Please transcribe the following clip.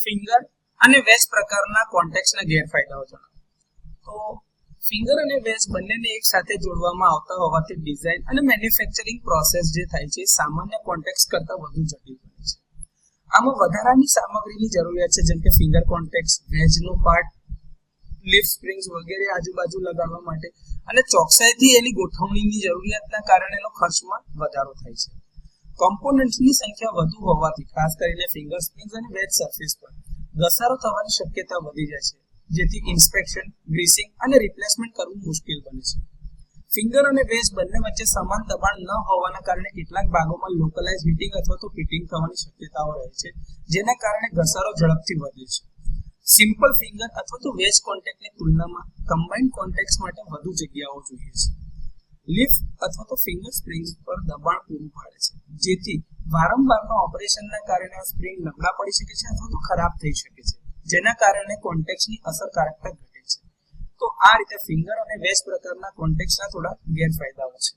Finger અને veg પ્રકારના કોન્ટેક્ટ્સના ગેરફાયદાઓ જણાવો. તો ફિંગર અને વેજ બંનેને એક સાથે જોડવામાં આવતા હોવાથી ડિઝાઇન અને મેન્યુફેક્ચરિંગ પ્રોસેસ જે થાય છે સામાન્ય કોન્ટેક્ટ્સ કરતાં વધુ જટિલ બને છે. આમાં વધારાની સામગ્રીની જરૂરિયાત છે, જેમ કે ફિંગર કોન્ટેક્ટ્સ, વેજનો પાર્ટ, લીફ સ્પ્રિંગ્સ વગેરે આજુબાજુ લગાડવા માટે અને ચોકસાઈથી એની ગોઠવણીની જરૂરિયાતના કારણે એનો ખર્ચમાં વધારો થાય છે. કોમ્પોનન્ટ્સની સંખ્યા વધુ હોવાથી ખાસ કરીને ફિંગર સ્પ્રિંગ્સ અને વેજ સરફેસ પર ઘસારો થવાની શક્યતા વધી જાય છે, જેથી ઇન્સ્પેક્શન, ગ્રીસિંગ અને રિપ્લેસમેન્ટ કરવું મુશ્કેલ બને છે. ફિંગર અને વેજ બંને વચ્ચે સમાન દબાણ ન હોવાના કારણે કેટલાક ભાગોમાં લોકલાઇઝ હીટિંગ અથવા તો પિટિંગ થવાની શક્યતાઓ રહે છે, જેના કારણે ઘસારો ઝડપથી વધે છે. સિમ્પલ ફિંગર અથવા તો વેજ કોન્ટેક્ટની તુલનામાં કમ્બાઇન્ડ કોન્ટેક્ટ્સ માટે વધુ જગ્યાઓ જોઈએ છે. લીફ અથવા તો ફિંગર સ્પ્રિંગ્સ પર દબાણ પૂરું પાડે છે, જેથી વારંવારના ઓપરેશનના કારણે આ સ્પ્રિંગ નબળા પડી શકે છે અથવા તો ખરાબ થઈ શકે છે, જેના કારણે કોન્ટેક્ટ્સની અસરકારકતા ઘટે છે. તો આ રીતે ફિંગર અને વેજ પ્રકારના કોન્ટેક્ટ્સના થોડા ગેરફાયદાઓ છે.